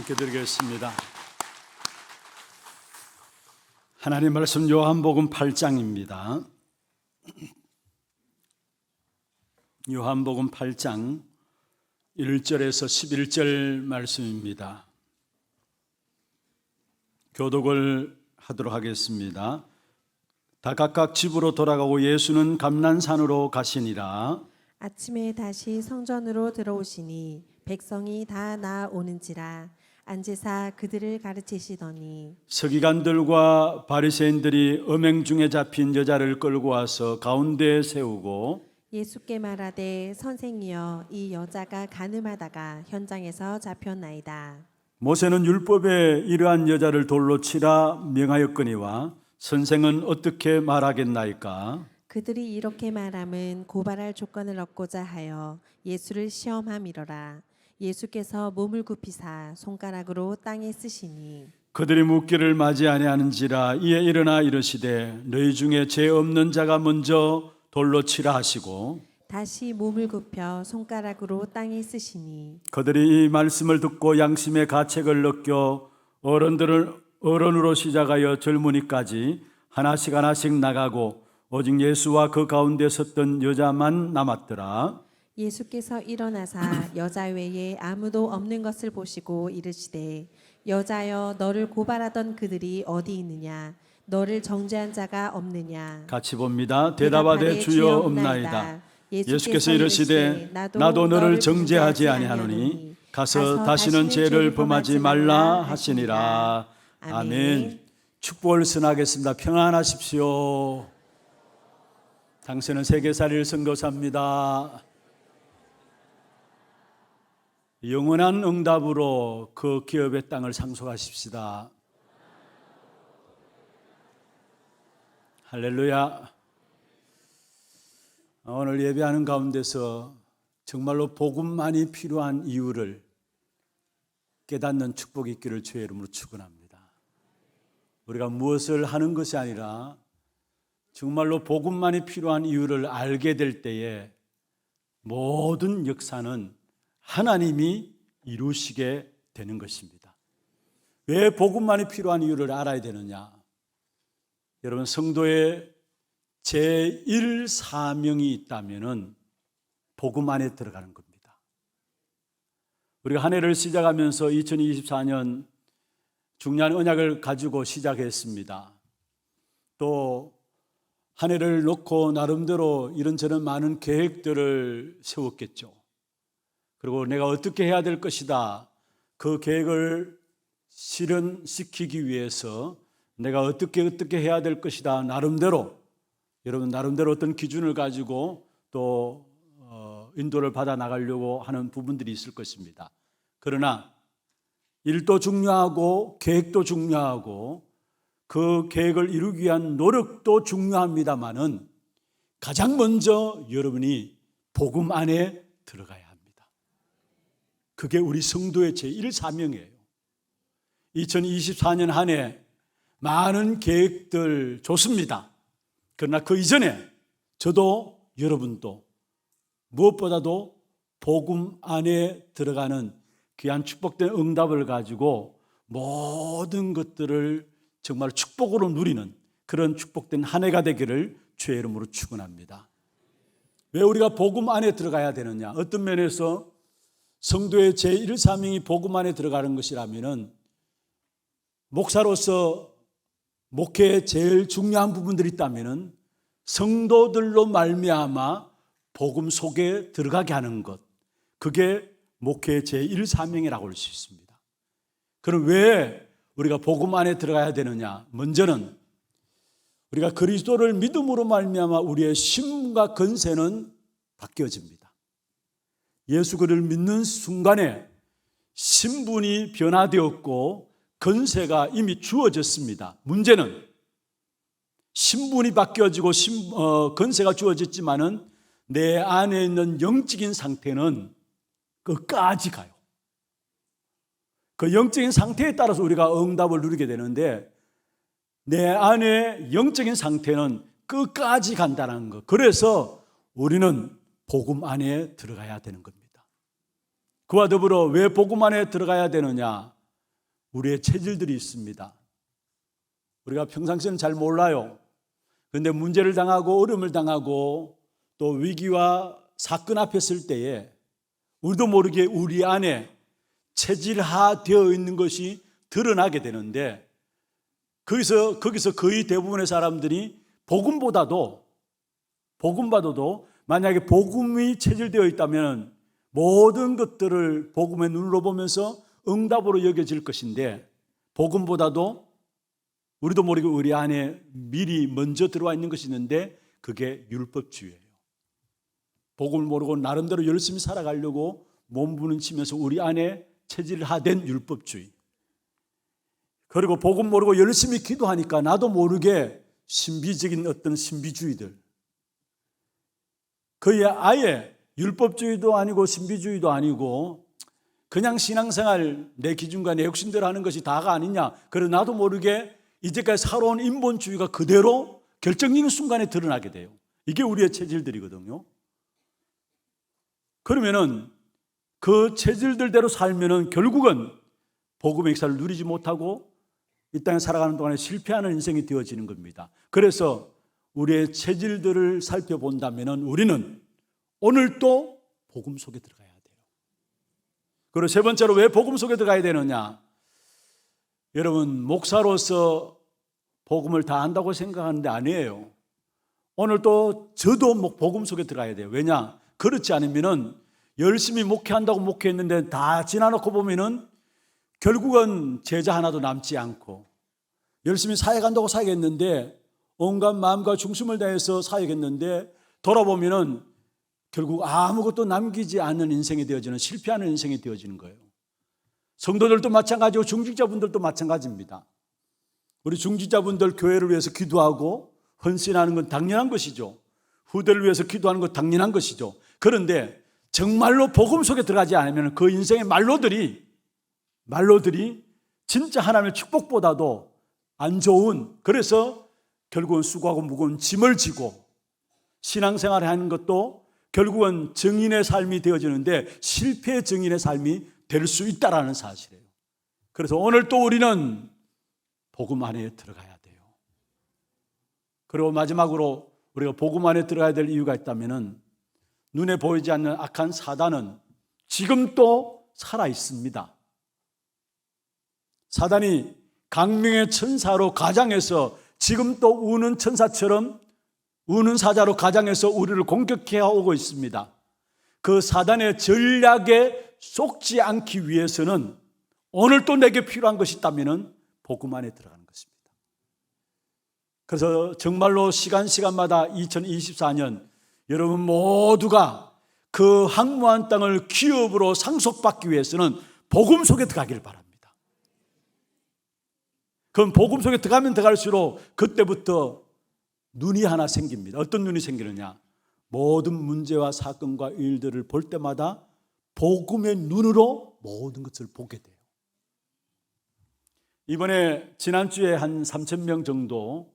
하나님께 드리겠습니다. 하나님 말씀 요한복음 8장입니다. 요한복음 8장 1절에서 11절 말씀입니다. 교독을 하도록 하겠습니다. 다 각각 집으로 돌아가고 예수는 감난산으로 가시니라. 아침에 다시 성전으로 들어오시니 백성이 다 나아오는지라. 앉으사 그들을 가르치시더니 서기관들과 바리새인들이 음행 중에 잡힌 여자를 끌고 와서 가운데에 세우고 예수께 말하되 선생이여 이 여자가 간음하다가 현장에서 잡혔나이다. 모세는 율법에 이러한 여자를 돌로 치라 명하였거니와 선생은 어떻게 말하겠나이까? 그들이 이렇게 말함은 고발할 조건을 얻고자 하여 예수를 시험함이로라. 예수께서 몸을 굽히사 손가락으로 땅에 쓰시니 그들이 묻기를 맞이 아니하는지라. 이에 일어나 이르시되 너희 중에 죄 없는 자가 먼저 돌로 치라 하시고 다시 몸을 굽혀 손가락으로 땅에 쓰시니 그들이 이 말씀을 듣고 양심의 가책을 느껴 어른으로 시작하여 젊은이까지 하나씩 하나씩 나가고 오직 예수와 그 가운데 섰던 여자만 남았더라. 예수께서 일어나사 여자 외에 아무도 없는 것을 보시고 이르시되 여자여 너를 고발하던 그들이 어디 있느냐 너를 정죄한 자가 없느냐. 같이 봅니다. 대답하되 주여 없나이다. 예수께서 이르시되 나도 너를 정죄하지 아니하노니 가서 다시는 죄를 범하지 말라 하시니라. 아멘. 축복을 선하겠습니다. 평안하십시오. 당신은 세계살이를 선교사입니다. 영원한 응답으로 그 기업의 땅을 상속하십시다. 할렐루야. 오늘 예배하는 가운데서 정말로 복음만이 필요한 이유를 깨닫는 축복이 있기를 주의 이름으로 축원합니다. 우리가 무엇을 하는 것이 아니라 정말로 복음만이 필요한 이유를 알게 될 때에 모든 역사는 하나님이 이루시게 되는 것입니다. 왜 복음만이 필요한 이유를 알아야 되느냐? 여러분, 성도의 제1사명이 있다면 복음 안에 들어가는 겁니다. 우리가 한 해를 시작하면서 2024년 중요한 언약을 가지고 시작했습니다. 또 한 해를 놓고 나름대로 이런저런 많은 계획들을 세웠겠죠. 그리고 내가 어떻게 해야 될 것이다. 그 계획을 실현시키기 위해서 내가 어떻게 해야 될 것이다. 나름대로 여러분 나름대로 어떤 기준을 가지고 또 인도를 받아 나가려고 하는 부분들이 있을 것입니다. 그러나 일도 중요하고 계획도 중요하고 그 계획을 이루기 위한 노력도 중요합니다만은 가장 먼저 여러분이 복음 안에 들어가야 합니다. 그게 우리 성도의 제1사명이에요. 2024년 한 해 많은 계획들 좋습니다. 그러나 그 이전에 저도 여러분도 무엇보다도 복음 안에 들어가는 귀한 축복된 응답을 가지고 모든 것들을 정말 축복으로 누리는 그런 축복된 한 해가 되기를 주의 이름으로 축원합니다. 왜 우리가 복음 안에 들어가야 되느냐? 어떤 면에서 성도의 제1사명이 복음 안에 들어가는 것이라면은 목사로서 목회의 제일 중요한 부분들이 있다면은 성도들로 말미암아 복음 속에 들어가게 하는 것, 그게 목회의 제1사명이라고 할 수 있습니다. 그럼 왜 우리가 복음 안에 들어가야 되느냐? 먼저는 우리가 그리스도를 믿음으로 말미암아 우리의 신분과 권세는 바뀌어집니다. 예수 그리스도를 믿는 순간에 신분이 변화되었고 권세가 이미 주어졌습니다. 문제는 신분이 바뀌어지고 권세가 주어졌지만은 내 안에 있는 영적인 상태는 끝까지 가요. 그 영적인 상태에 따라서 우리가 응답을 누리게 되는데 내 안에 영적인 상태는 끝까지 간다는 것. 그래서 우리는 복음 안에 들어가야 되는 겁니다. 그와 더불어 왜 복음 안에 들어가야 되느냐? 우리의 체질들이 있습니다. 우리가 평상시에는 잘 몰라요. 그런데 문제를 당하고 어려움을 당하고 또 위기와 사건 앞에 설 때에 우리도 모르게 우리 안에 체질화되어 있는 것이 드러나게 되는데 거기서 거의 대부분의 사람들이 복음보다도 만약에 복음이 체질되어 있다면 모든 것들을 복음의 눈으로 보면서 응답으로 여겨질 것인데, 복음보다도 우리도 모르게 우리 안에 미리 먼저 들어와 있는 것이 있는데 그게 율법주의예요. 복음을 모르고 나름대로 열심히 살아가려고 몸부림치면서 우리 안에 체질화된 율법주의. 그리고 복음 모르고 열심히 기도하니까 나도 모르게 신비적인 어떤 신비주의들. 그게 아예 율법주의도 아니고 신비주의도 아니고 그냥 신앙생활 내 기준과 내 욕심대로 하는 것이 다가 아니냐. 그래서 나도 모르게 이제까지 살아온 인본주의가 그대로 결정적인 순간에 드러나게 돼요. 이게 우리의 체질들이거든요. 그러면은 그 체질들대로 살면은 결국은 복음의 역사를 누리지 못하고 이 땅에 살아가는 동안에 실패하는 인생이 되어지는 겁니다. 그래서 우리의 체질들을 살펴본다면은 우리는 오늘 또 복음 속에 들어가야 돼요. 그리고 세 번째로 왜 복음 속에 들어가야 되느냐? 여러분, 목사로서 복음을 다 안다고 생각하는데 아니에요. 오늘 또 저도 복음 속에 들어가야 돼요. 왜냐? 그렇지 않으면은 열심히 목회한다고 목회했는데 다 지나놓고 보면은 결국은 제자 하나도 남지 않고, 열심히 사역한다고 사역했는데 온갖 마음과 중심을 다해서 사역했는데 돌아보면은 결국 아무것도 남기지 않는 인생이 되어지는, 실패하는 인생이 되어지는 거예요. 성도들도 마찬가지고 중직자분들도 마찬가지입니다. 우리 중직자분들 교회를 위해서 기도하고 헌신하는 건 당연한 것이죠. 후대를 위해서 기도하는 건 당연한 것이죠. 그런데 정말로 복음 속에 들어가지 않으면 그 인생의 말로들이 진짜 하나님의 축복보다도 안 좋은, 그래서 결국은 수고하고 무거운 짐을 지고 신앙생활을 하는 것도 결국은 증인의 삶이 되어지는데 실패의 증인의 삶이 될 수 있다는 사실이에요. 그래서 오늘 또 우리는 복음 안에 들어가야 돼요. 그리고 마지막으로 우리가 복음 안에 들어가야 될 이유가 있다면 눈에 보이지 않는 악한 사단은 지금 또 살아 있습니다. 사단이 강명의 천사로 가장해서 지금 또 우는 천사처럼 우는 사자로 가장해서 우리를 공격해 오고 있습니다. 그 사단의 전략에 속지 않기 위해서는 오늘 또 내게 필요한 것이 있다면 복음 안에 들어가는 것입니다. 그래서 정말로 시간마다 2024년 여러분 모두가 그 황무한 땅을 기업으로 상속받기 위해서는 복음 속에 들어가기를 바랍니다. 그럼 복음 속에 들어가면 들어갈수록 그때부터 눈이 하나 생깁니다. 어떤 눈이 생기느냐? 모든 문제와 사건과 일들을 볼 때마다 복음의 눈으로 모든 것을 보게 돼요. 이번에 지난주에 한 3,000명 정도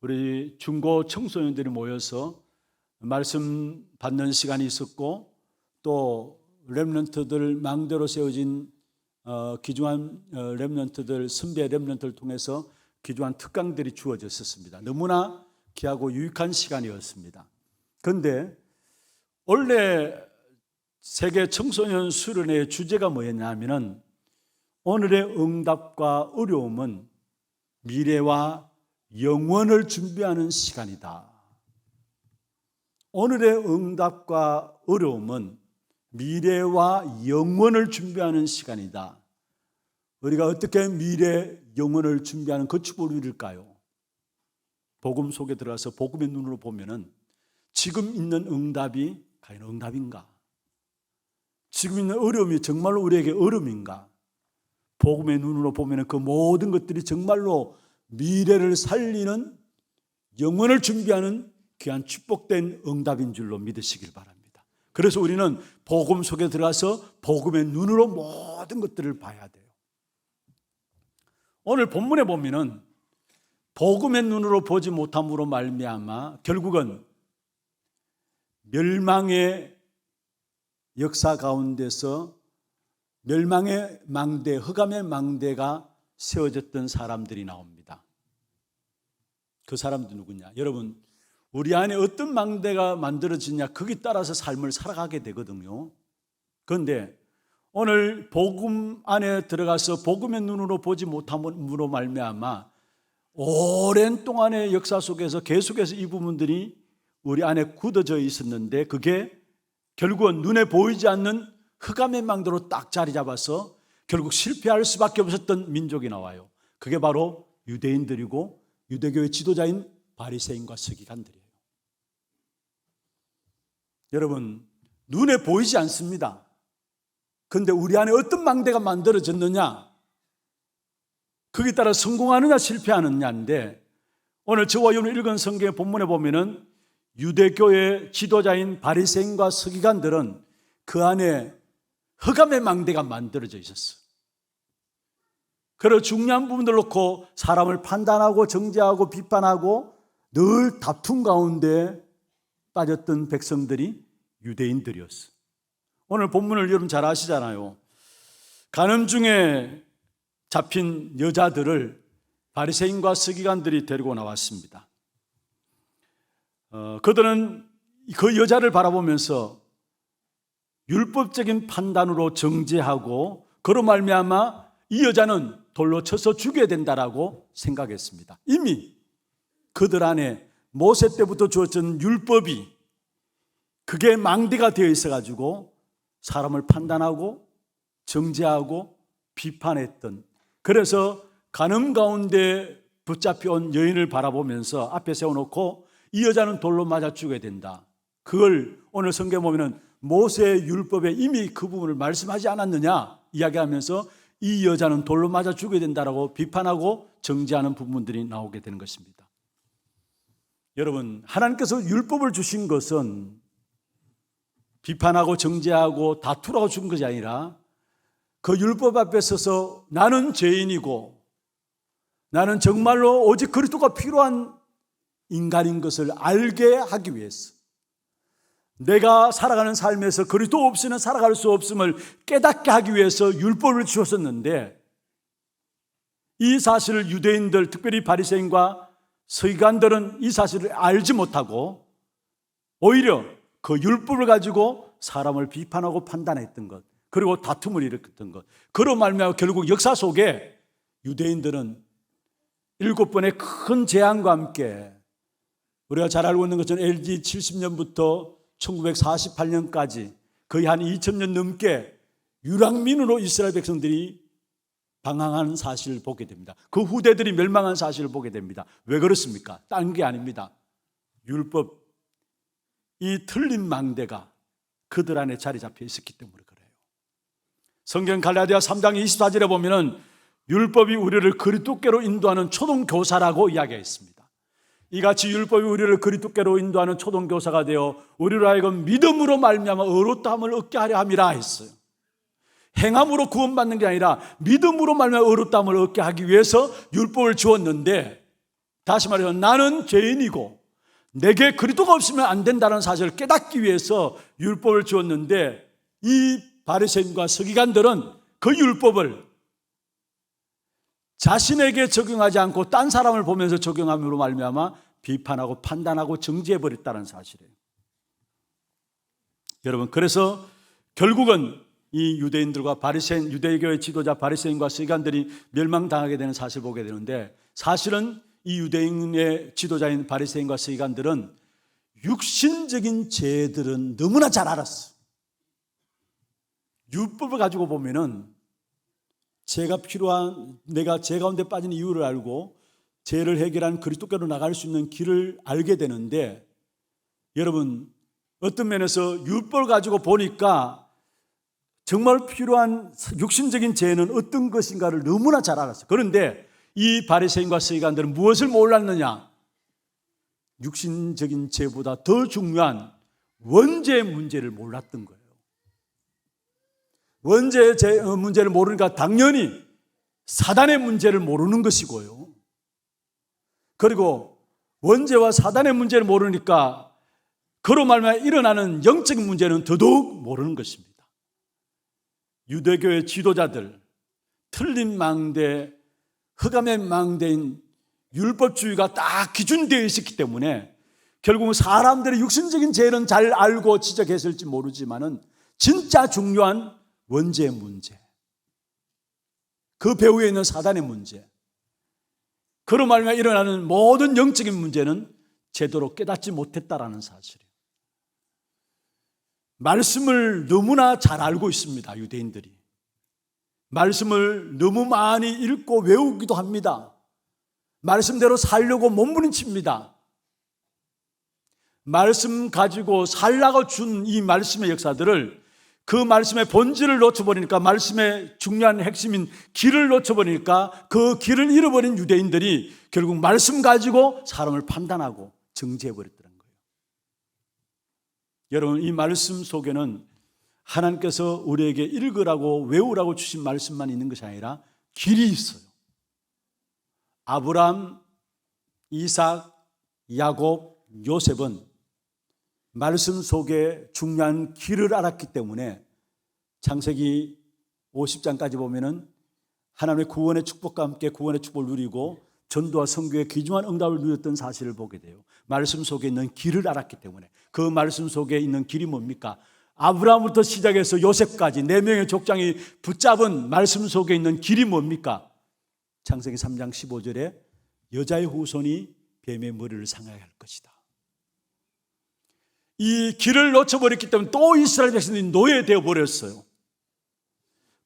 우리 중고 청소년들이 모여서 말씀 받는 시간이 있었고, 또 렘넌트들 망대로 세워진 귀중한 렘넌트들, 선배 렘넌트를 통해서 귀중한 특강들이 주어졌었습니다. 너무나 귀하고 유익한 시간이었습니다. 그런데 원래 세계 청소년 수련회의 주제가 뭐였냐면 오늘의 응답과 어려움은 미래와 영원을 준비하는 시간이다. 오늘의 응답과 어려움은 미래와 영원을 준비하는 시간이다. 우리가 어떻게 미래, 영원을 준비하는 거축을 이룰까요? 복음 속에 들어가서 복음의 눈으로 보면은 지금 있는 응답이 과연 응답인가? 지금 있는 어려움이 정말로 우리에게 어려움인가? 복음의 눈으로 보면은 그 모든 것들이 정말로 미래를 살리는, 영원을 준비하는 귀한 축복된 응답인 줄로 믿으시길 바랍니다. 그래서 우리는 복음 속에 들어가서 복음의 눈으로 모든 것들을 봐야 돼요. 오늘 본문에 보면은 복음의 눈으로 보지 못함으로 말미암아 결국은 멸망의 역사 가운데서 멸망의 망대, 흑암의 망대가 세워졌던 사람들이 나옵니다. 그 사람들 누구냐? 여러분, 우리 안에 어떤 망대가 만들어지냐, 거기에 따라서 삶을 살아가게 되거든요. 그런데 오늘 복음 안에 들어가서 복음의 눈으로 보지 못함으로 말미암아 오랜 동안의 역사 속에서 계속해서 이 부분들이 우리 안에 굳어져 있었는데 그게 결국은 눈에 보이지 않는 흑암의 망대로 딱 자리 잡아서 결국 실패할 수밖에 없었던 민족이 나와요. 그게 바로 유대인들이고 유대교의 지도자인 바리새인과 서기관들이에요. 여러분, 눈에 보이지 않습니다. 그런데 우리 안에 어떤 망대가 만들어졌느냐, 거기에 따라 성공하느냐 실패하느냐인데, 오늘 저와 여러분 읽은 성경의 본문에 보면은 유대교의 지도자인 바리새인과 서기관들은 그 안에 흑암의 망대가 만들어져 있었어. 그래서 중요한 부분들 놓고 사람을 판단하고 정죄하고 비판하고 늘 다툼 가운데 빠졌던 백성들이 유대인들이었어. 오늘 본문을 여러분 잘 아시잖아요. 간음 중에 잡힌 여자들을 바리새인과 서기관들이 데리고 나왔습니다. 그들은 그 여자를 바라보면서 율법적인 판단으로 정죄하고 그로 말미암아 이 여자는 돌로 쳐서 죽여야 된다라고 생각했습니다. 이미 그들 안에 모세 때부터 주어진 율법이 그게 망대가 되어 있어가지고 사람을 판단하고 정죄하고 비판했던, 그래서 간음 가운데 붙잡혀온 여인을 바라보면서 앞에 세워놓고 이 여자는 돌로 맞아 죽여야 된다. 그걸 오늘 성경에 보면 모세의 율법에 이미 그 부분을 말씀하지 않았느냐 이야기하면서 이 여자는 돌로 맞아 죽여야 된다라고 비판하고 정죄하는 부분들이 나오게 되는 것입니다. 여러분, 하나님께서 율법을 주신 것은 비판하고 정죄하고 다투라고 준 것이 아니라 그 율법 앞에 서서 나는 죄인이고 나는 정말로 오직 그리스도가 필요한 인간인 것을 알게 하기 위해서, 내가 살아가는 삶에서 그리스도 없이는 살아갈 수 없음을 깨닫게 하기 위해서 율법을 주었었는데, 이 사실을 유대인들, 특별히 바리새인과 서기관들은 이 사실을 알지 못하고 오히려 그 율법을 가지고 사람을 비판하고 판단했던 것, 그리고 다툼을 일으켰던 것, 그로 말미암아 결국 역사 속에 유대인들은 7번의 큰 재앙과 함께, 우리가 잘 알고 있는 것처럼 LG 70년부터 1948년까지 거의 한 2000년 넘게 유랑민으로 이스라엘 백성들이 방황하는 사실을 보게 됩니다. 그 후대들이 멸망한 사실을 보게 됩니다. 왜 그렇습니까? 딴 게 아닙니다. 율법, 이 틀린 망대가 그들 안에 자리 잡혀 있었기 때문에 그래요. 성경 갈라디아 3장 24절에 보면은 율법이 우리를 그리스도께로 인도하는 초등교사라고 이야기했습니다. 이같이 율법이 우리를 그리스도께로 인도하는 초등교사가 되어 우리로 하여금 믿음으로 말미암아 의롭다함을 얻게 하려 함이라 했어요. 행함으로 구원받는 게 아니라 믿음으로 말미암아 의롭다함을 얻게 하기 위해서 율법을 주었는데, 다시 말해서 나는 죄인이고 내게 그리스도가 없으면 안 된다는 사실을 깨닫기 위해서 율법을 주었는데, 이 바리새인과 서기관들은 그 율법을 자신에게 적용하지 않고 딴 사람을 보면서 적용함으로 말미암아 비판하고 판단하고 정죄해버렸다는 사실이에요. 여러분, 그래서 결국은 이 유대인들과 바리새인, 유대교의 지도자 바리새인과 서기관들이 멸망당하게 되는 사실을 보게 되는데, 사실은 이 유대인의 지도자인 바리새인과 서기관들은 육신적인 죄들은 너무나 잘 알았어. 율법을 가지고 보면은 죄가 필요한, 내가 죄 가운데 빠진 이유를 알고 죄를 해결한 그리스도께로 나갈 수 있는 길을 알게 되는데, 여러분, 어떤 면에서 율법을 가지고 보니까 정말 필요한 육신적인 죄는 어떤 것인가를 너무나 잘 알았어요. 그런데 이 바리새인과 서기관들은 무엇을 몰랐느냐? 육신적인 죄보다 더 중요한 원죄의 문제를 몰랐던 거예요. 원죄의 문제를 모르니까 당연히 사단의 문제를 모르는 것이고요. 그리고 원죄와 사단의 문제를 모르니까 그로 말미암아 일어나는 영적인 문제는 더더욱 모르는 것입니다. 유대교의 지도자들, 틀린 망대, 흑암의 망대인 율법주의가 딱 기준되어 있었기 때문에 결국은 사람들의 육신적인 죄는 잘 알고 지적했을지 모르지만은 진짜 중요한 원죄의 문제, 그 배후에 있는 사단의 문제, 그로 말미암아 일어나는 모든 영적인 문제는 제대로 깨닫지 못했다라는 사실이에요. 말씀을 너무나 잘 알고 있습니다. 유대인들이. 말씀을 너무 많이 읽고 외우기도 합니다. 말씀대로 살려고 몸부림칩니다. 말씀 가지고 살라고 준 이 말씀의 역사들을, 그 말씀의 본질을 놓쳐버리니까, 말씀의 중요한 핵심인 길을 놓쳐버리니까 그 길을 잃어버린 유대인들이 결국 말씀 가지고 사람을 판단하고 정죄해버렸다는 거예요. 여러분, 이 말씀 속에는 하나님께서 우리에게 읽으라고 외우라고 주신 말씀만 있는 것이 아니라 길이 있어요. 아브람, 이삭, 야곱, 요셉은 말씀 속에 중요한 길을 알았기 때문에 창세기 50장까지 보면은 하나님의 구원의 축복과 함께 구원의 축복을 누리고 전도와 선교의 귀중한 응답을 누렸던 사실을 보게 돼요. 말씀 속에 있는 길을 알았기 때문에. 그 말씀 속에 있는 길이 뭡니까? 아브라함부터 시작해서 요셉까지 4명의 족장이 붙잡은 말씀 속에 있는 길이 뭡니까? 창세기 3장 15절에 여자의 후손이 뱀의 머리를 상하게 할 것이다. 이 길을 놓쳐버렸기 때문에 또 이스라엘 백성들이 노예되어 버렸어요.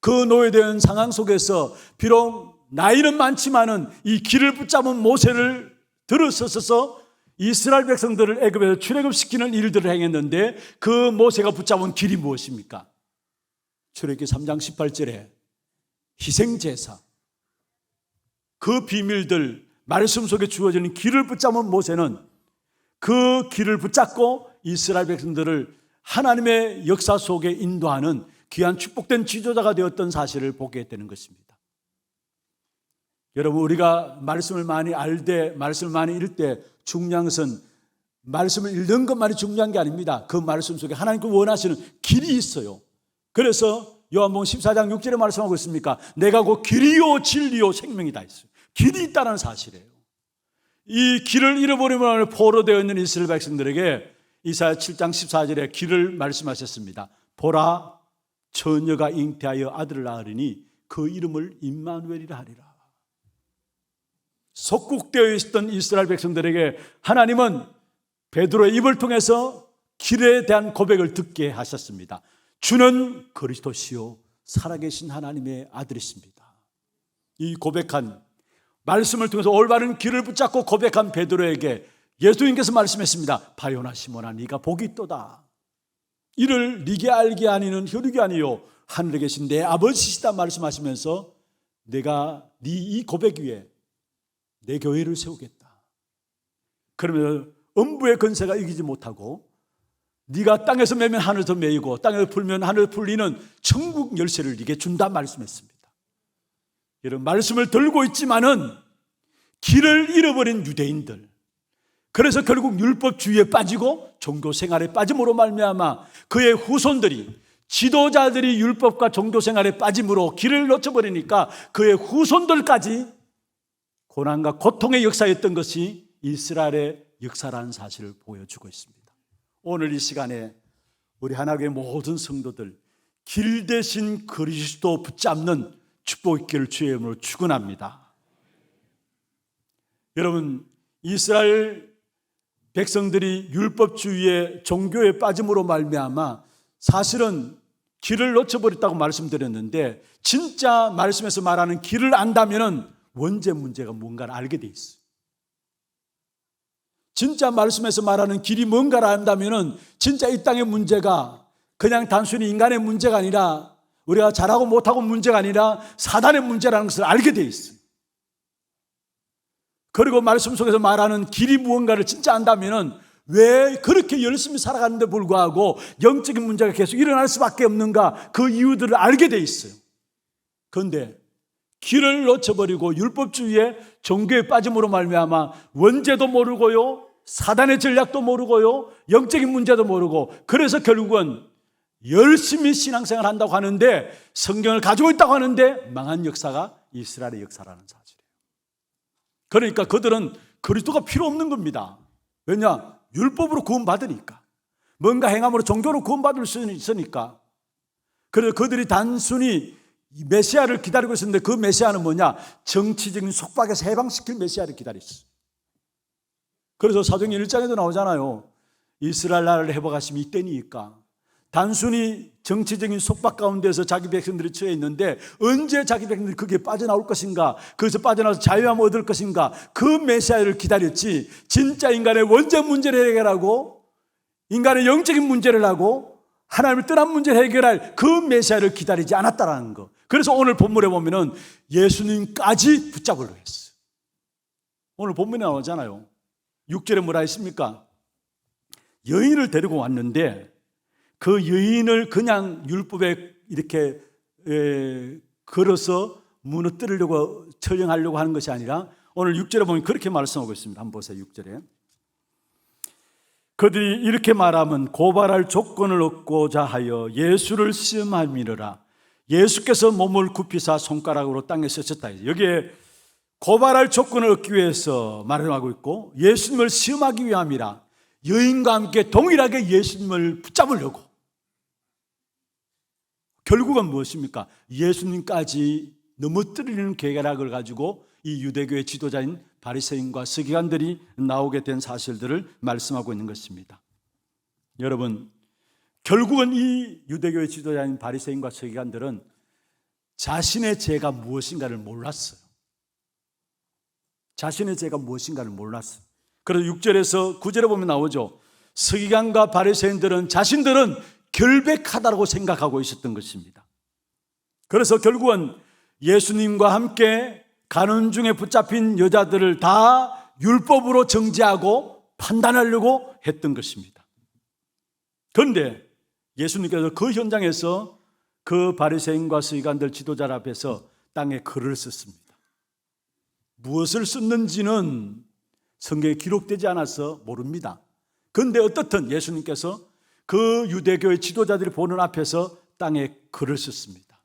그 노예된 상황 속에서 비록 나이는 많지만은 이 길을 붙잡은 모세를 들어서서 이스라엘 백성들을 애굽에서 출애굽시키는 일들을 행했는데, 그 모세가 붙잡은 길이 무엇입니까? 출애굽기 3장 18절에 희생제사, 그 비밀들, 말씀 속에 주어지는 길을 붙잡은 모세는 그 길을 붙잡고 이스라엘 백성들을 하나님의 역사 속에 인도하는 귀한 축복된 지도자가 되었던 사실을 보게 되는 것입니다. 여러분, 우리가 말씀을 많이 알 때, 말씀을 많이 읽을 때 중요한 것은 말씀을 읽는 것만이 중요한 게 아닙니다. 그 말씀 속에 하나님께서 원하시는 길이 있어요. 그래서 요한복음 14장 6절에 말씀하고 있습니까? 내가 곧 길이요 진리요 생명이다 했어요. 길이 있다는 사실이에요. 이 길을 잃어버리면 포로되어 있는 이스라엘 백성들에게 이사야 7장 14절에 길을 말씀하셨습니다. 보라, 처녀가 잉태하여 아들을 낳으리니 그 이름을 임마누엘이라 하리라. 속국되어 있었던 이스라엘 백성들에게 하나님은 베드로의 입을 통해서 길에 대한 고백을 듣게 하셨습니다. 주는 그리스도시요 살아계신 하나님의 아들이십니다. 이 고백한 말씀을 통해서 올바른 길을 붙잡고 고백한 베드로에게 예수님께서 말씀했습니다. 바요나 시몬아, 네가 복이 있도다. 이를 네게 알게 하니는 혈육이 아니요 하늘에 계신 내 아버지시다 말씀하시면서 내가 네 이 고백 위에 내 교회를 세우겠다. 그러면 음부의 권세가 이기지 못하고 네가 땅에서 매면 하늘에서 매이고 땅에서 풀면 하늘에서 풀리는 천국 열쇠를 네게 준다 말씀했습니다. 이런 말씀을 들고 있지만은 길을 잃어버린 유대인들, 그래서 결국 율법주의에 빠지고 종교생활에 빠짐으로 말미암아 그의 후손들이, 지도자들이 율법과 종교생활에 빠짐으로 길을 놓쳐버리니까 그의 후손들까지 고난과 고통의 역사였던 것이 이스라엘의 역사라는 사실을 보여주고 있습니다. 오늘 이 시간에 우리 하나교회 모든 성도들 길 대신 그리스도 붙잡는 축복의 길을 주의 이름으로 축원합니다. 여러분, 이스라엘 백성들이 율법주의의 종교에 빠짐으로 말미암아 사실은 길을 놓쳐버렸다고 말씀드렸는데, 진짜 말씀에서 말하는 길을 안다면은 원죄 문제가 뭔가를 알게 돼 있어요. 진짜 말씀에서 말하는 길이 뭔가를 안다면은 진짜 이 땅의 문제가 그냥 단순히 인간의 문제가 아니라, 우리가 잘하고 못하고 문제가 아니라 사단의 문제라는 것을 알게 돼 있어요. 그리고 말씀 속에서 말하는 길이 무언가를 진짜 안다면은 왜 그렇게 열심히 살아가는데 불구하고 영적인 문제가 계속 일어날 수밖에 없는가, 그 이유들을 알게 돼 있어요. 그런데 길을 놓쳐버리고 율법주의의 종교에 빠짐으로 말미암아 원죄도 모르고요, 사단의 전략도 모르고요, 영적인 문제도 모르고, 그래서 결국은 열심히 신앙생활을 한다고 하는데, 성경을 가지고 있다고 하는데 망한 역사가 이스라엘의 역사라는 사실이에요. 그러니까 그들은 그리스도가 필요 없는 겁니다. 왜냐? 율법으로 구원받으니까, 뭔가 행함으로 종교로 구원받을 수 있으니까. 그래서 그들이 단순히 메시아를 기다리고 있었는데, 그 메시아는 뭐냐? 정치적인 속박에서 해방시킬 메시아를 기다렸어요. 그래서 사도행전 1장에도 나오잖아요. 이스라엘 나라를 회복하심이 이때니까 단순히 정치적인 속박 가운데서 자기 백성들이 처해 있는데 언제 자기 백성들이 거기에 빠져나올 것인가, 거기서 빠져나와서 자유함을 얻을 것인가, 그 메시아를 기다렸지, 진짜 인간의 원죄 문제를 해결하고 인간의 영적인 문제를 하고 하나님을 떠난 문제를 해결할 그 메시아를 기다리지 않았다라는 거. 그래서 오늘 본문에 보면은 예수님까지 붙잡으려고 했어요. 오늘 본문에 나오잖아요. 6절에 뭐라 했습니까? 여인을 데리고 왔는데 그 여인을 그냥 율법에 이렇게 걸어서 무너뜨리려고 처형하려고 하는 것이 아니라 오늘 6절에 보면 그렇게 말씀하고 있습니다. 한번 보세요. 6절에 그들이 이렇게 말하면 고발할 조건을 얻고자 하여 예수를 시험함이니라. 예수께서 몸을 굽히사 손가락으로 땅에 쓰셨다. 여기에 고발할 조건을 얻기 위해서 말을 하고 있고 예수님을 시험하기 위함이라. 여인과 함께 동일하게 예수님을 붙잡으려고. 결국은 무엇입니까? 예수님까지 넘어뜨리는 계략을 가지고 이 유대교의 지도자인 바리새인과 서기관들이 나오게 된 사실들을 말씀하고 있는 것입니다. 여러분, 결국은 이 유대교의 지도자인 바리새인과 서기관들은 자신의 죄가 무엇인가를 몰랐어요. 자신의 죄가 무엇인가를 몰랐어요. 그래서 6절에서 9절에 보면 나오죠. 서기관과 바리새인들은 자신들은 결백하다고 생각하고 있었던 것입니다. 그래서 결국은 예수님과 함께 가는 중에 붙잡힌 여자들을 다 율법으로 정죄하고 판단하려고 했던 것입니다. 그런데 예수님께서 그 현장에서 그 바리새인과 서기관들 지도자 앞에서 땅에 글을 썼습니다. 무엇을 썼는지는 성경에 기록되지 않아서 모릅니다. 그런데 어떻든 예수님께서 그 유대교의 지도자들이 보는 앞에서 땅에 글을 썼습니다.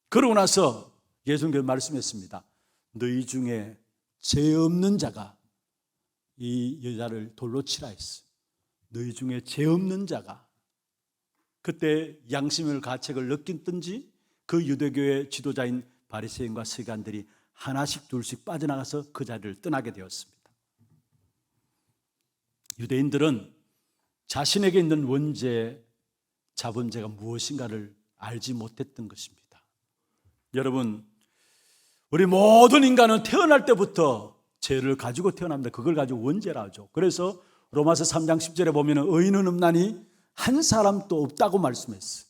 그러고 나서 예수님께서 말씀했습니다. 너희 중에 죄 없는 자가 이 여자를 돌로 치라 했어. 너희 중에 죄 없는 자가. 그때 양심의 가책을 느꼈든지 그 유대교의 지도자인 바리새인과 서기관들이 하나씩 둘씩 빠져나가서 그 자리를 떠나게 되었습니다. 유대인들은 자신에게 있는 원죄, 자범죄가 무엇인가를 알지 못했던 것입니다. 여러분, 우리 모든 인간은 태어날 때부터 죄를 가지고 태어납니다. 그걸 가지고 원죄라 하죠. 그래서 로마서 3장 10절에 보면 의인은 없나니 한 사람도 없다고 말씀했어요.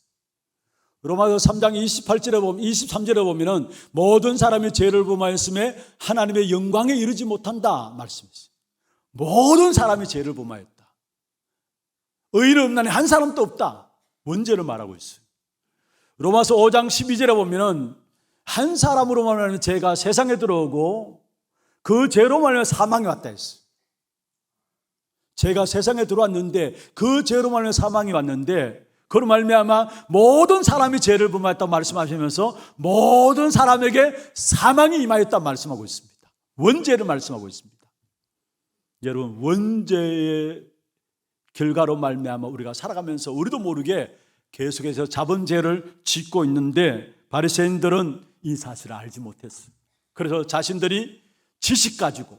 로마서 3장 28절에 보면 23절에 보면은 모든 사람이 죄를 범하였음에 하나님의 영광에 이르지 못한다 말씀했어요. 모든 사람이 죄를 범하였다. 의인은 없나니 한 사람도 없다. 원죄를 말하고 있어요. 로마서 5장 12절에 보면은 한 사람으로 말하는 죄가 세상에 들어오고 그 죄로 말하면 사망이 왔다 했어요. 죄가 세상에 들어왔는데 그 죄로 말하면 사망이 왔는데 그로 말미암아 모든 사람이 죄를 범하였다고 말씀하시면서 모든 사람에게 사망이 임하였다고 말씀하고 있습니다. 원죄를 말씀하고 있습니다. 여러분, 원죄의 결과로 말미암아 우리가 살아가면서 우리도 모르게 계속해서 자범죄를 짓고 있는데 바리새인들은 이 사실을 알지 못했어요. 그래서 자신들이 지식 가지고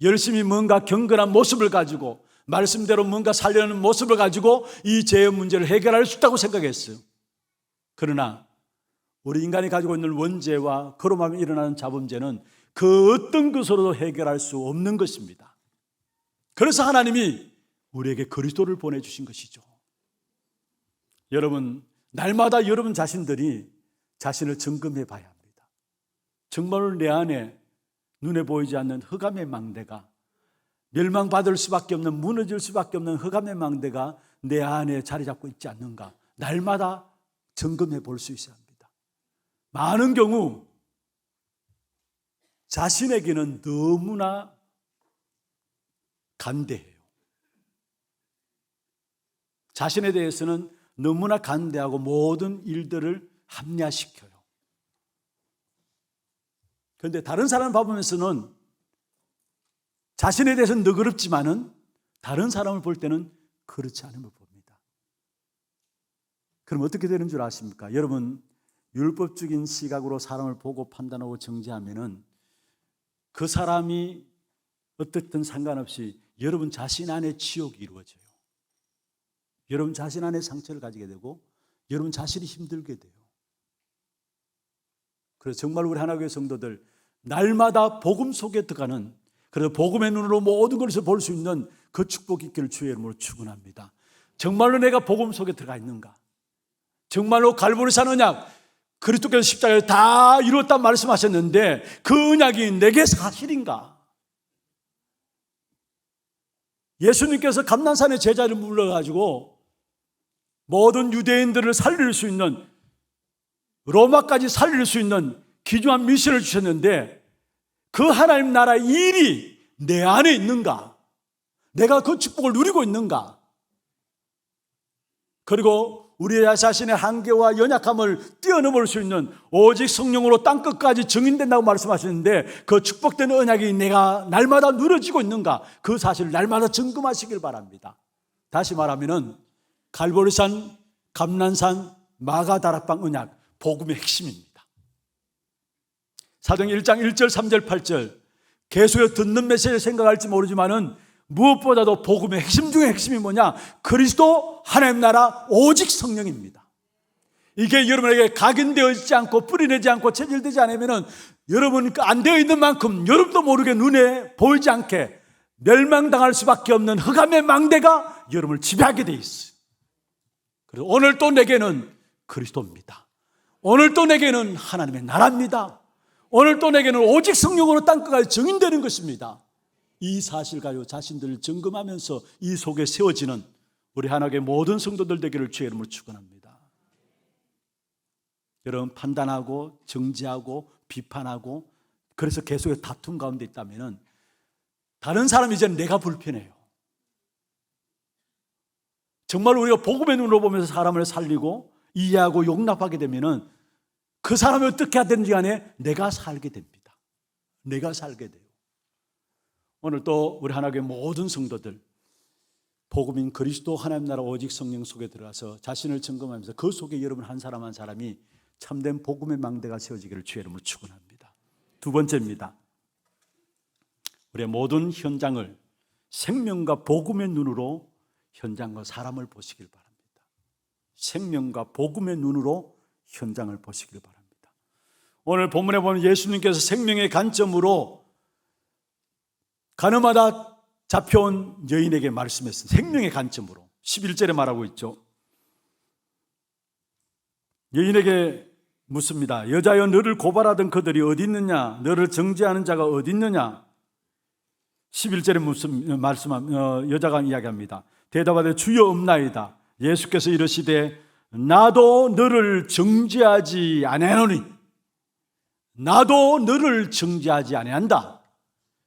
열심히 뭔가 경건한 모습을 가지고 말씀대로 뭔가 살려는 모습을 가지고 이 죄의 문제를 해결할 수 있다고 생각했어요. 그러나 우리 인간이 가지고 있는 원죄와 그로 말미암아 일어나는 자범죄는 그 어떤 것으로도 해결할 수 없는 것입니다. 그래서 하나님이 우리에게 그리스도를 보내주신 것이죠. 여러분, 날마다 여러분 자신들이 자신을 점검해 봐야 합니다. 정말 내 안에 눈에 보이지 않는 흑암의 망대가, 멸망받을 수밖에 없는, 무너질 수밖에 없는 흑암의 망대가 내 안에 자리 잡고 있지 않는가, 날마다 점검해 볼 수 있어야 합니다. 많은 경우 자신에게는 너무나 간대해요. 자신에 대해서는 너무나 간대하고 모든 일들을 합리화시켜요. 그런데 다른 사람을 봐보면서는 자신에 대해서는 너그럽지만은 다른 사람을 볼 때는 그렇지 않음을 봅니다. 그럼 어떻게 되는 줄 아십니까? 여러분, 율법적인 시각으로 사람을 보고 판단하고 정죄하면은 그 사람이 어떻든 상관없이 여러분 자신 안에 지옥이 이루어져요. 여러분 자신 안에 상처를 가지게 되고 여러분 자신이 힘들게 돼요. 그래서 정말 우리 하나교회 성도들 날마다 복음 속에 들어가는, 그래서 복음의 눈으로 모든 것을 볼 수 있는 그 축복이 있기를 주의 이름으로 축원합니다. 정말로 내가 복음 속에 들어가 있는가? 정말로 갈보리산 언약, 그리스도께서 십자가를 다 이루었다 말씀하셨는데 그 언약이 내게 사실인가? 예수님께서 감난산에 제자를 불러가지고 모든 유대인들을 살릴 수 있는, 로마까지 살릴 수 있는 귀중한 미션을 주셨는데 그 하나님 나라의 일이 내 안에 있는가? 내가 그 축복을 누리고 있는가? 그리고 우리 자신의 한계와 연약함을 뛰어넘을 수 있는 오직 성령으로 땅끝까지 증인된다고 말씀하시는데 그 축복된 언약이 내가 날마다 누려지고 있는가? 그 사실을 날마다 점검하시길 바랍니다. 다시 말하면 갈보리산, 감난산, 마가다락방 언약, 복음의 핵심입니다. 사도행 1장 1절, 3절, 8절 계속해서 듣는 메시지를 생각할지 모르지만은 무엇보다도 복음의 핵심 중에 핵심이 뭐냐? 그리스도 하나님 나라 오직 성령입니다. 이게 여러분에게 각인되어 있지 않고 뿌리내지 않고 체질되지 않으면 여러분 안 되어 있는 만큼 여러분도 모르게 눈에 보이지 않게 멸망당할 수밖에 없는 흑암의 망대가 여러분을 지배하게 돼 있어요. 그래서 오늘 또 내게는 그리스도입니다. 오늘 또 내게는 하나님의 나라입니다. 오늘 또 내게는 오직 성령으로 땅끝까지 증인되는 것입니다. 이 사실 가지고 자신들을 점검하면서 이 속에 세워지는 우리 하나님의 모든 성도들 되기를 주의 이름으로 축원합니다. 여러분 판단하고 정죄하고 비판하고 그래서 계속해서 다툼 가운데 있다면 다른 사람이 이제는 내가 불편해요. 정말 우리가 복음의 눈으로 보면서 사람을 살리고 이해하고 용납하게 되면 그 사람이 어떻게 해야 되는지 간에 내가 살게 됩니다. 내가 살게 돼요. 오늘 또 우리 하나님의 모든 성도들 복음인 그리스도 하나님 나라 오직 성령 속에 들어가서 자신을 점검하면서 그 속에 여러분 한 사람 한 사람이 참된 복음의 망대가 세워지기를 주의 이름으로 축원합니다. 두 번째입니다. 우리의 모든 현장을 생명과 복음의 눈으로 현장과 사람을 보시길 바랍니다. 생명과 복음의 눈으로 현장을 보시길 바랍니다. 오늘 본문에 보면 예수님께서 생명의 관점으로 가늠하다 잡혀온 여인에게 말씀했습니다. 생명의 관점으로 11절에 말하고 있죠. 여인에게 묻습니다. 여자여 너를 고발하던 그들이 어디 있느냐? 너를 정죄하는 자가 어디 있느냐? 11절에 여자가 이야기합니다. 대답하되 주여 없나이다. 예수께서 이르시되 나도 너를 정죄하지 아니하노니 나도 너를 정죄하지 아니한다.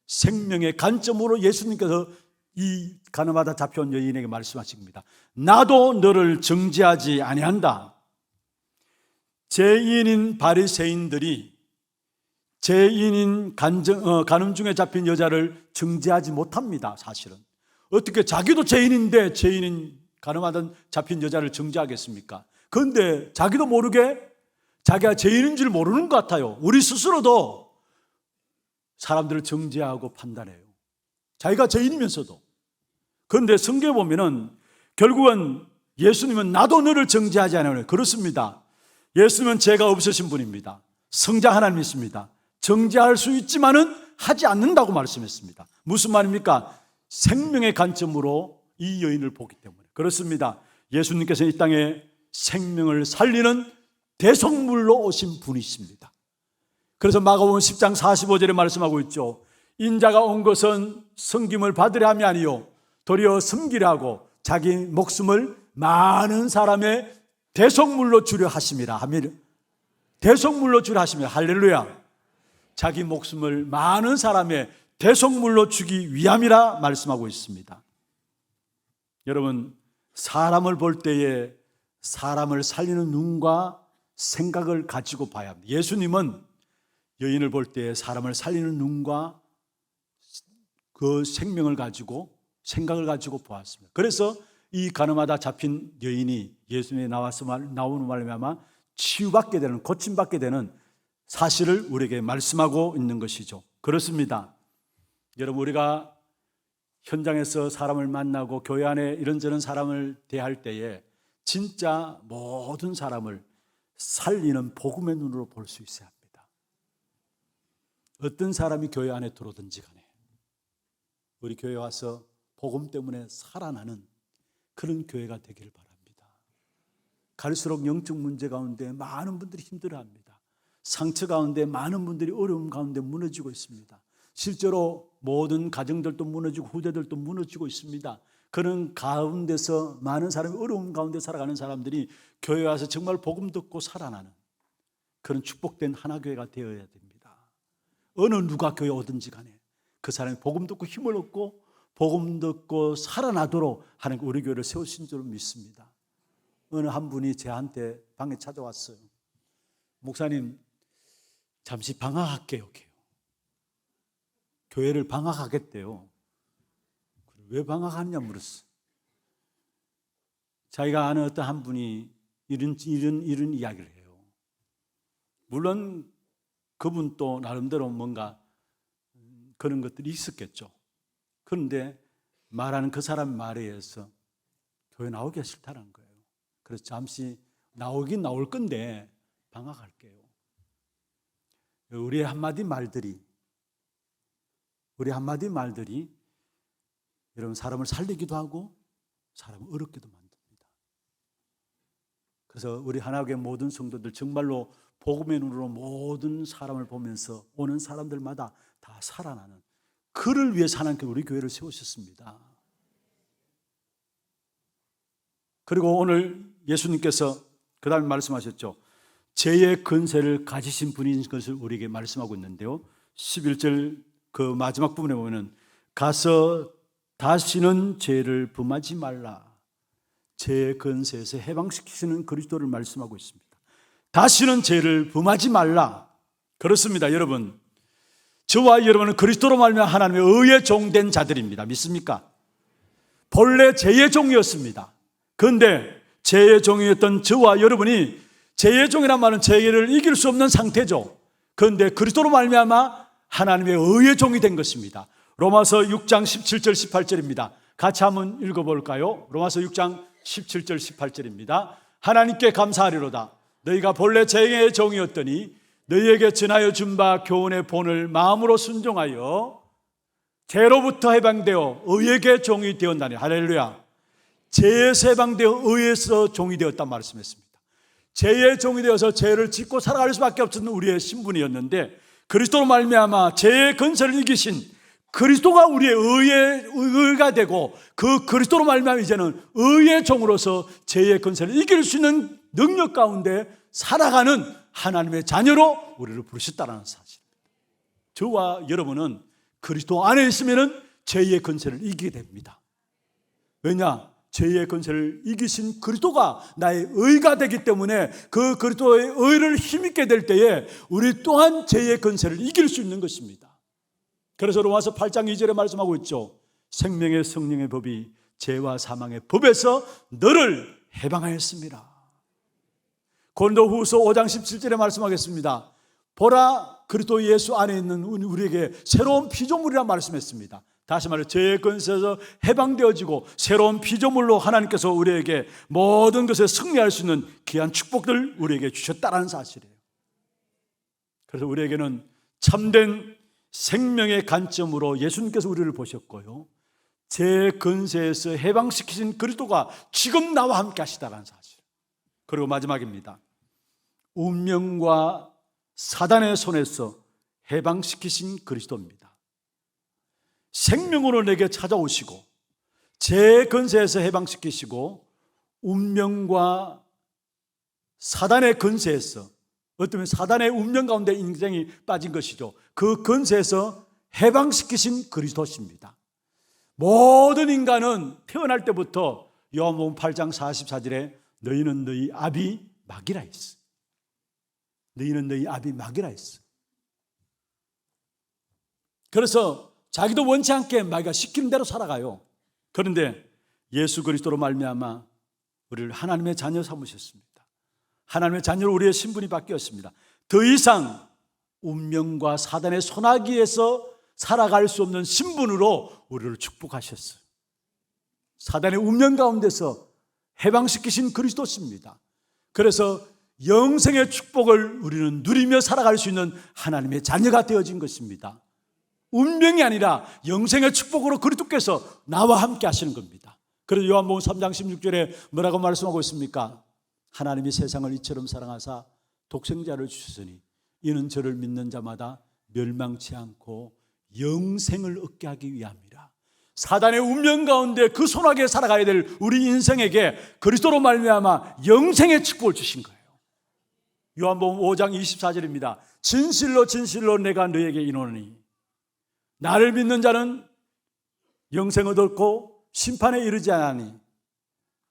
생명의 관점으로 예수님께서 이 가늠하다 잡혀온 여인에게 말씀하십니다. 나도 너를 정죄하지 아니한다. 죄인인 바리새인들이 죄인인 간음 중에 잡힌 여자를 정죄하지 못합니다. 사실은 어떻게 자기도 죄인인데 죄인인 가늠하다 잡힌 여자를 정죄하겠습니까? 그런데 자기도 모르게 자기가 죄인인 줄 모르는 것 같아요. 우리 스스로도 사람들을 정죄하고 판단해요. 자기가 죄인이면서도. 그런데 성경에 보면은 결국은 예수님은 나도 너를 정죄하지 않아요. 그렇습니다. 예수님은 죄가 없으신 분입니다. 성자 하나님이십니다. 정죄할 수 있지만은 하지 않는다고 말씀했습니다. 무슨 말입니까? 생명의 관점으로 이 여인을 보기 때문에. 그렇습니다. 예수님께서 이 땅에 생명을 살리는 대성물로 오신 분이십니다. 그래서 마가복음 10장 45절에 말씀하고 있죠. 인자가 온 것은 섬김을 받으려 함이 아니요 도리어 섬기려 하고 자기 목숨을 많은 사람의 대성물로 주려 하심이라. 대성물로 주려 하심이라. 할렐루야. 자기 목숨을 많은 사람의 대성물로 주기 위함이라 말씀하고 있습니다. 여러분, 사람을 볼 때에 사람을 살리는 눈과 생각을 가지고 봐야 합니다. 예수님은 여인을 볼 때 사람을 살리는 눈과 그 생명을 가지고 생각을 가지고 보았습니다. 그래서 이 가늠하다 잡힌 여인이 예수님에 나오는 말로 치유받게 되는, 고침받게 되는 사실을 우리에게 말씀하고 있는 것이죠. 그렇습니다. 여러분, 우리가 현장에서 사람을 만나고 교회 안에 이런저런 사람을 대할 때에 진짜 모든 사람을 살리는 복음의 눈으로 볼 수 있어야 합니다. 어떤 사람이 교회 안에 들어오든지 간에 우리 교회 와서 복음 때문에 살아나는 그런 교회가 되기를 바랍니다. 갈수록 영적 문제 가운데 많은 분들이 힘들어합니다. 상처 가운데 많은 분들이 어려움 가운데 무너지고 있습니다. 실제로 모든 가정들도 무너지고 후대들도 무너지고 있습니다. 그런 가운데서 많은 사람이 어려움 가운데 살아가는 사람들이 교회 와서 정말 복음 듣고 살아나는 그런 축복된 하나교회가 되어야 됩니다. 어느 누가 교회 오든지 간에 그 사람이 복음 듣고 힘을 얻고 복음 듣고 살아나도록 하나님 우리 교회를 세우신 줄 믿습니다. 어느 한 분이 저한테 방에 찾아왔어요. 목사님, 잠시 방학할게요. 교회를 방학하겠대요. 왜 방학하느냐 물었어. 자기가 아는 어떤 한 분이 이런 이야기를 해요. 물론 그분도 나름대로 뭔가 그런 것들이 있었겠죠. 그런데 말하는 그 사람 말에 의해서 교회 나오기가 싫다는 거예요. 그래서 잠시 나오긴 나올 건데 방학할게요. 우리의 한마디 말들이 여러분 사람을 살리기도 하고 사람을 어렵게도 만듭니다. 그래서 우리 하나교회 모든 성도들 정말로 복음의 눈으로 모든 사람을 보면서 오는 사람들마다 다 살아나는 그를 위해서 하나님께서 우리 교회를 세우셨습니다. 그리고 오늘 예수님께서 그 다음에 말씀하셨죠. 죄의 근세를 가지신 분인 것을 우리에게 말씀하고 있는데요. 11절 그 마지막 부분에 보면 가서 다시는 죄를 범하지 말라. 죄의 근세에서 해방시키시는 그리스도를 말씀하고 있습니다. 다시는 죄를 범하지 말라. 그렇습니다. 여러분, 저와 여러분은 그리스도로 말미암아 하나님의 의의 종된 자들입니다. 믿습니까? 본래 죄의 종이었습니다. 그런데 죄의 종이었던 저와 여러분이 죄의 종이란 말은 죄를 이길 수 없는 상태죠. 그런데 그리스도로 말미암아 하나님의 의의 종이 된 것입니다. 로마서 6장 17절 18절입니다. 같이 한번 읽어볼까요? 로마서 6장 17절 18절입니다. 하나님께 감사하리로다. 너희가 본래 죄의 종이었더니 너희에게 전하여 준 바 교훈의 본을 마음으로 순종하여 죄로부터 해방되어 의에게 종이 되었나니. 할렐루야. 죄에서 해방되어 의에서 종이 되었단 말씀했습니다. 죄의 종이 되어서 죄를 짓고 살아갈 수밖에 없었던 우리의 신분이었는데 그리스도로 말미암아 죄의 근세를 이기신 그리스도가 우리의 의가 되고 그 그리스도로 말미암아 이제는 의의 종으로서 죄의 근세를 이길 수 있는 능력 가운데 살아가는 하나님의 자녀로 우리를 부르셨다는 사실입니다. 저와 여러분은 그리스도 안에 있으면 죄의 근세를 이기게 됩니다. 왜냐? 죄의 근세를 이기신 그리스도가 나의 의가 되기 때문에 그 그리스도의 의를 힘있게 될 때에 우리 또한 죄의 근세를 이길 수 있는 것입니다. 그래서 로마서 8장 2절에 말씀하고 있죠. 생명의 성령의 법이 죄와 사망의 법에서 너를 해방하였습니다. 고린도후서 5장 17절에 말씀하겠습니다. 보라, 그리스도 예수 안에 있는 우리에게 새로운 피조물이라 말씀했습니다. 다시 말해 죄의 근세에서 해방되어지고 새로운 피조물로 하나님께서 우리에게 모든 것에 승리할 수 있는 귀한 축복들 우리에게 주셨다는 사실이에요. 그래서 우리에게는 참된 생명의 관점으로 예수님께서 우리를 보셨고요, 죄의 근세에서 해방시키신 그리스도가 지금 나와 함께 하시다는 사실. 그리고 마지막입니다. 운명과 사단의 손에서 해방시키신 그리스도입니다. 생명으로 내게 찾아오시고 죄 근세에서 해방시키시고 운명과 사단의 근세에서, 어쩌면 사단의 운명 가운데 인생이 빠진 것이죠. 그 근세에서 해방시키신 그리스도십니다. 모든 인간은 태어날 때부터 요한복음 8장 44절에 너희는 너희 아비 마귀라 했어. 너희는 너희 아비 마귀라 했어. 그래서 자기도 원치 않게 마귀가 시키는 대로 살아가요. 그런데 예수 그리스도로 말미암아 우리를 하나님의 자녀 삼으셨습니다. 하나님의 자녀로 우리의 신분이 바뀌었습니다. 더 이상 운명과 사단의 손아귀에서 살아갈 수 없는 신분으로 우리를 축복하셨어요. 사단의 운명 가운데서 해방시키신 그리스도십니다. 그래서 영생의 축복을 우리는 누리며 살아갈 수 있는 하나님의 자녀가 되어진 것입니다. 운명이 아니라 영생의 축복으로 그리스도께서 나와 함께 하시는 겁니다. 그래서 요한복음 3장 16절에 뭐라고 말씀하고 있습니까? 하나님이 세상을 이처럼 사랑하사 독생자를 주셨으니 이는 저를 믿는 자마다 멸망치 않고 영생을 얻게 하기 위함이라. 사단의 운명 가운데 그 소나기에 살아가야 될 우리 인생에게 그리스도로 말미암아 영생의 축복을 주신 거예요. 요한복음 5장 24절입니다. 진실로 진실로 내가 너에게 이르노니 나를 믿는 자는 영생을 얻고 심판에 이르지 않으니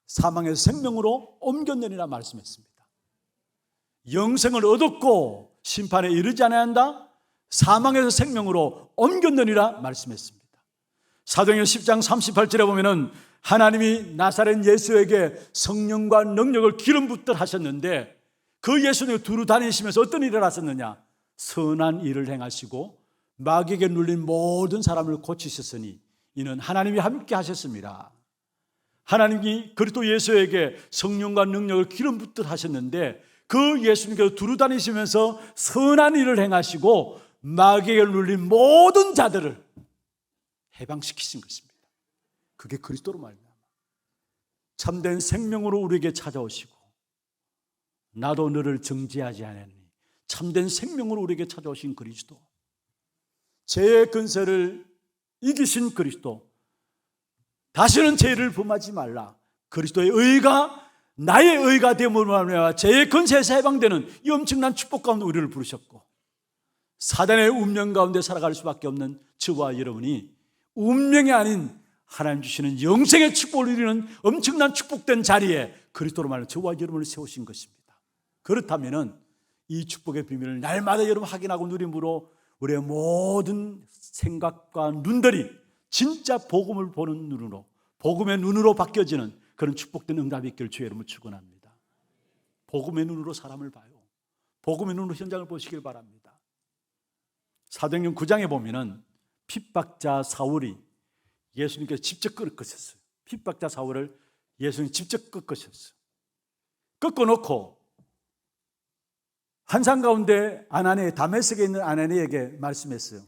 사망에서 생명으로 옮겼느니라 말씀했습니다. 영생을 얻었고 심판에 이르지 않아야 사망에서 생명으로 옮겼느니라 말씀했습니다. 사도행전 10장 38절에 보면은 하나님이 나사렛 예수에게 성령과 능력을 기름 붓듯 하셨는데 그 예수님이 두루 다니시면서 어떤 일을 하셨느냐? 선한 일을 행하시고 마귀에게 눌린 모든 사람을 고치셨으니 이는 하나님이 함께 하셨습니다. 하나님이 그리스도 예수에게 성령과 능력을 기름 붓듯 하셨는데 그 예수님께서 두루 다니시면서 선한 일을 행하시고 마귀에게 눌린 모든 자들을 해방시키신 것입니다. 그게 그리스도로 말입니다. 참된 생명으로 우리에게 찾아오시고 나도 너를 정죄하지 않았니 참된 생명으로 우리에게 찾아오신 그리스도, 죄의 근세를 이기신 그리스도, 다시는 죄를 범하지 말라. 그리스도의 의가 나의 의가 됨으로 말미암아 죄의 근세에서 해방되는 이 엄청난 축복 가운데 우리를 부르셨고 사단의 운명 가운데 살아갈 수밖에 없는 저와 여러분이 운명이 아닌 하나님 주시는 영생의 축복을 누리는 엄청난 축복된 자리에 그리스도로 말하는 저와 여러분을 세우신 것입니다. 그렇다면 이 축복의 비밀을 날마다 여러분 확인하고 누림으로 우리의 모든 생각과 눈들이 진짜 복음을 보는 눈으로, 복음의 눈으로 바뀌어지는 그런 축복된 응답이 있기를 주의 이름으로 축원합니다. 복음의 눈으로 사람을 봐요. 복음의 눈으로 현장을 보시길 바랍니다. 사도행전 9장에 보면은 핍박자 사울이 예수님께서 직접 꺾으셨어요. 핍박자 사울을 예수님이 직접 꺾으셨어요. 꺾어놓고 환상 가운데 아나니, 다메섹에 있는 아나니에게 말씀했어요.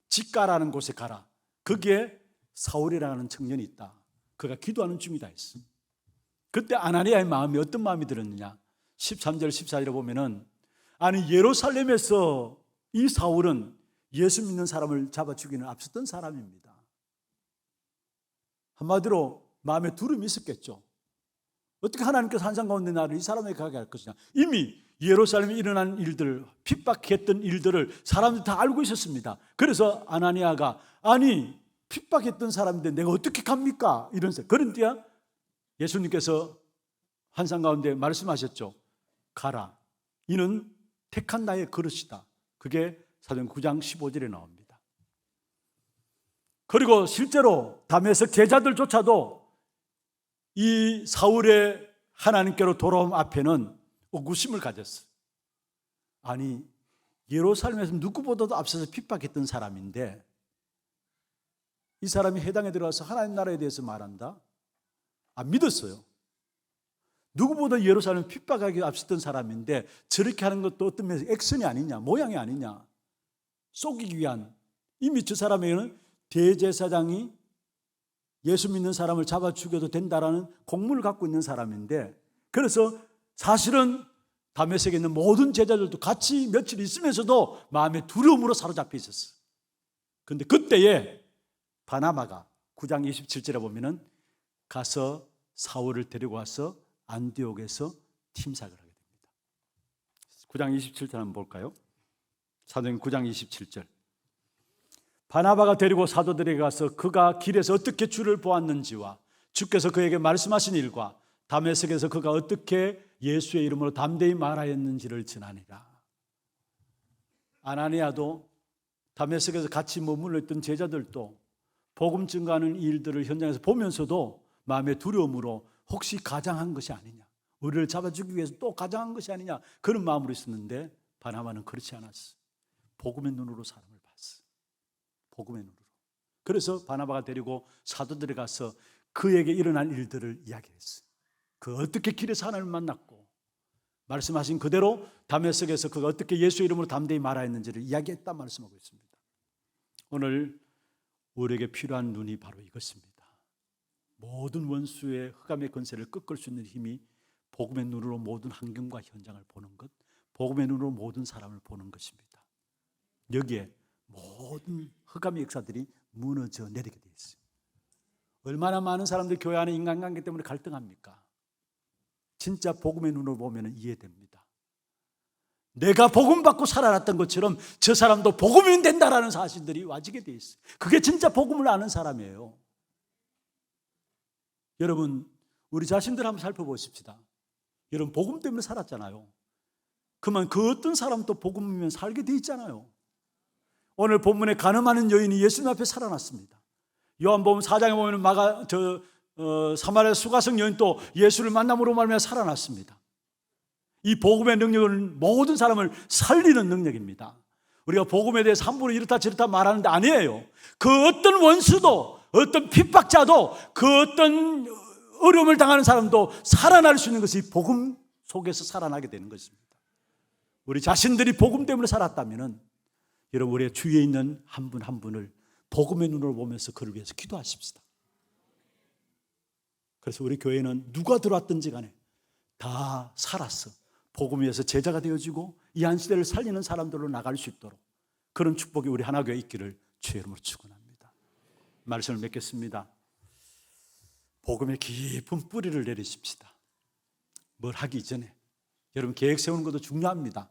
직가라는 곳에 가라. 거기에 사울이라는 청년이 있다. 그가 기도하는 중이다 했어. 그때 아나니아의 마음이 어떤 마음이 들었느냐? 13절 14절에 보면은 아니 예루살렘에서 이 사울은 예수 믿는 사람을 잡아 죽이는 앞섰던 사람입니다. 한마디로 마음에 두려움이 있었겠죠. 어떻게 하나님께서 환상 가운데 나를 이 사람에게 가게 할 것이냐. 이미 예루살렘에 일어난 일들, 핍박했던 일들을 사람들이 다 알고 있었습니다. 그래서 아나니아가 아니 핍박했던 사람인데 내가 어떻게 갑니까? 이런 생각. 그런데야 예수님께서 환상 가운데 말씀하셨죠. 가라. 이는 택한 나의 그릇이다. 그게 사도행전 9장 15절에 나옵니다. 그리고 실제로 다메섹 제자들조차도 이 사울의 하나님께로 돌아옴 앞에는 의구심을 가졌어요. 아니 예루살렘에서 누구보다도 앞서서 핍박했던 사람인데 이 사람이 해당에 들어가서 하나님 나라에 대해서 말한다? 안 믿었어요. 누구보다 예루살렘 핍박하기 앞섰던 사람인데 저렇게 하는 것도 어떤 면에서 액션이 아니냐, 모양이 아니냐, 속이기 위한, 이미 저 사람에게는 대제사장이 예수 믿는 사람을 잡아 죽여도 된다라는 공문을 갖고 있는 사람인데, 그래서 사실은 다메섹에 있는 모든 제자들도 같이 며칠 있으면서도 마음의 두려움으로 사로잡혀 있었어요. 그런데 그때에 바나바가 9장 27절에 보면은 가서 사울을 데리고 와서 안디옥에서 팀사역을 하게 됩니다. 9장 27절 한번 볼까요? 사도행전 9장 27절. 바나바가 데리고 사도들에게 가서 그가 길에서 어떻게 주를 보았는지와 주께서 그에게 말씀하신 일과 다메섹에서 그가 어떻게 예수의 이름으로 담대히 말하였는지를 전하니라. 아나니아도 다메섹에서 같이 머물러 있던 제자들도 복음 증거하는 일들을 현장에서 보면서도 마음의 두려움으로 혹시 가장한 것이 아니냐, 우리를 잡아주기 위해서 또 가장한 것이 아니냐, 그런 마음으로 있었는데 바나바는 그렇지 않았어. 복음의 눈으로 사람을 봤어. 복음의 눈으로. 그래서 바나바가 데리고 사도들이 가서 그에게 일어난 일들을 이야기했어요. 그 어떻게 길에서 하나님을 만났고 말씀하신 그대로 다메섹에서 그가 어떻게 예수 이름으로 담대히 말하였는지를 이야기했다 말씀하고 있습니다. 오늘 우리에게 필요한 눈이 바로 이것입니다. 모든 원수의 흑암의 권세를 꺾을 수 있는 힘이 복음의 눈으로 모든 환경과 현장을 보는 것, 복음의 눈으로 모든 사람을 보는 것입니다. 여기에 모든 흑암의 역사들이 무너져 내리게 되어 있어요. 얼마나 많은 사람들이 교회 안에 인간관계 때문에 갈등합니까? 진짜 복음의 눈으로 보면 이해됩니다. 내가 복음 받고 살아났던 것처럼 저 사람도 복음이 된다라는 사실들이 와지게 되어 있어요. 그게 진짜 복음을 아는 사람이에요. 여러분, 우리 자신들 한번 살펴보십시다. 여러분, 복음 때문에 살았잖아요. 그러면 그 어떤 사람도 복음이면 살게 돼 있잖아요. 오늘 본문에 간음하는 여인이 예수님 앞에 살아났습니다. 요한복음 4장에 보면 사마리아 수가성 여인도 예수를 만남으로 말미암아 살아났습니다. 이 복음의 능력은 모든 사람을 살리는 능력입니다. 우리가 복음에 대해서 함부로 이렇다 저렇다 말하는데 아니에요. 그 어떤 원수도, 어떤 핍박자도, 그 어떤 어려움을 당하는 사람도 살아날 수 있는 것이 복음 속에서 살아나게 되는 것입니다. 우리 자신들이 복음 때문에 살았다면 여러분, 우리의 주위에 있는 한 분 한 분을 복음의 눈으로 보면서 그를 위해서 기도하십시다. 그래서 우리 교회는 누가 들어왔든지 간에 다 살았어. 복음 위에서 제자가 되어지고 이 한 시대를 살리는 사람들로 나갈 수 있도록 그런 축복이 우리 하나교회에 있기를 주의 이름으로 축원합니다. 말씀을 맺겠습니다. 복음의 깊은 뿌리를 내리십시다. 뭘 하기 전에 여러분, 계획 세우는 것도 중요합니다.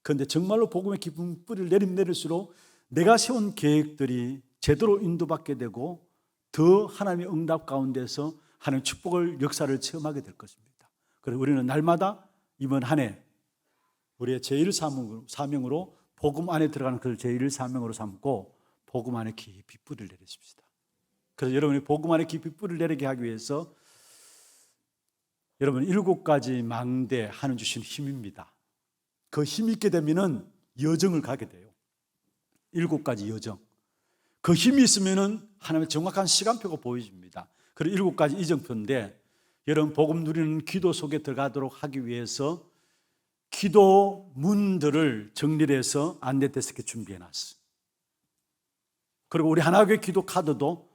그런데 정말로 복음의 깊은 뿌리를 내릴수록 내가 세운 계획들이 제대로 인도받게 되고 더 하나님의 응답 가운데서 하나님의 축복을, 역사를 체험하게 될 것입니다. 그래서 우리는 날마다 이번 한 해 우리의 제1사명으로 복음 안에 들어가는 그걸 제1사명으로 삼고 복음 안에 깊이 뿌리를 내리십시다. 그래서 여러분이 복음 안에 깊이 뿌리를 내리게 하기 위해서 여러분 7가지 망대 하나님 주신 힘입니다. 그 힘이 있게 되면은 여정을 가게 돼요. 7가지 여정. 그 힘이 있으면은 하나님의 정확한 시간표가 보여집니다. 그리고 7가지 이정표인데 여러분, 복음 누리는 기도 속에 들어가도록 하기 위해서 기도 문들을 정리를 해서 안내데스크에 준비해 놨어요. 그리고 우리 하나교회 기도 카드도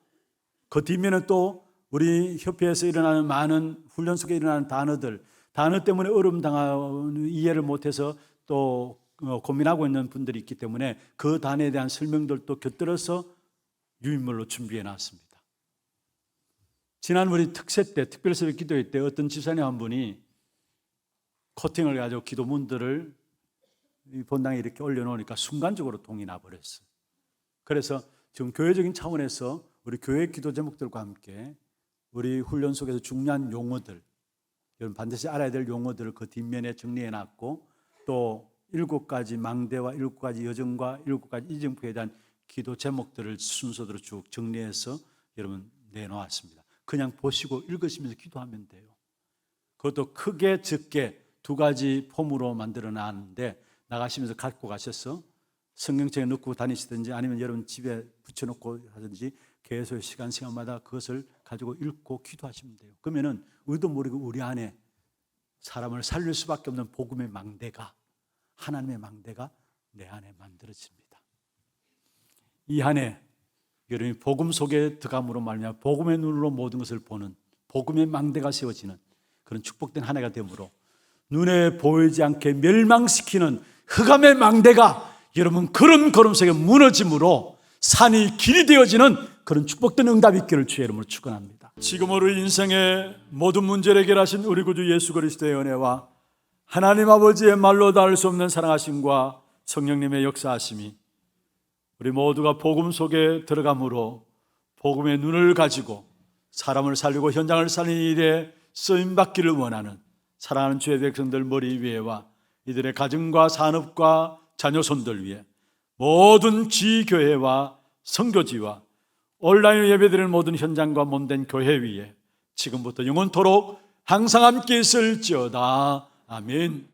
그 뒷면에 또 우리 협회에서 일어나는 많은 훈련 속에 일어나는 단어 때문에 어려움 당하는, 이해를 못해서 또 고민하고 있는 분들이 있기 때문에 그 단어에 대한 설명들도 곁들여서 유인물로 준비해 놨습니다. 지난 우리 특세 때, 특별세배 기도회 때 어떤 집사님 한 분이 코팅을 가지고 기도문들을 본당에 이렇게 올려놓으니까 순간적으로 동이 나버렸어요. 그래서 지금 교회적인 차원에서 우리 교회 기도 제목들과 함께 우리 훈련 속에서 중요한 용어들, 여러분 반드시 알아야 될 용어들을 그 뒷면에 정리해 놨고 또 7가지 망대와 7가지 여정과 7가지 이정표에 대한 기도 제목들을 순서대로 쭉 정리해서 여러분 내놓았습니다. 그냥 보시고 읽으시면서 기도하면 돼요. 그것도 크게 적게 2가지 폼으로 만들어 놨는데 나가시면서 갖고 가셔서 성경책에 넣고 다니시든지 아니면 여러분 집에 붙여놓고 하든지 계속 시간마다 그것을 가지고 읽고 기도하시면 돼요. 그러면은 의도 모르고 우리 안에 사람을 살릴 수밖에 없는 복음의 망대가, 하나님의 망대가 내 안에 만들어집니다. 이 한 해 여러분이 복음 속에 들어감으로 말미암아 복음의 눈으로 모든 것을 보는 복음의 망대가 세워지는 그런 축복된 한 해가 되므로 눈에 보이지 않게 멸망시키는 흑암의 망대가 여러분 그런 걸음 속에 무너짐으로 산이 길이 되어지는 그런 축복된 응답이 있기를 주의 이름으로 축원합니다. 지금으로 인생의 모든 문제를 해결하신 우리 구주 예수 그리스도의 은혜와 하나님 아버지의 말로 닿을 수 없는 사랑하심과 성령님의 역사하심이 우리 모두가 복음 속에 들어감으로 복음의 눈을 가지고 사람을 살리고 현장을 살리는 일에 쓰임받기를 원하는 사랑하는 주의 백성들 머리 위에와 이들의 가정과 산업과 자녀손들 위에 모든 지교회와 선교지와 온라인 예배드리는 모든 현장과 몸된 교회 위에 지금부터 영원토록 항상 함께 있을지어다. 아멘.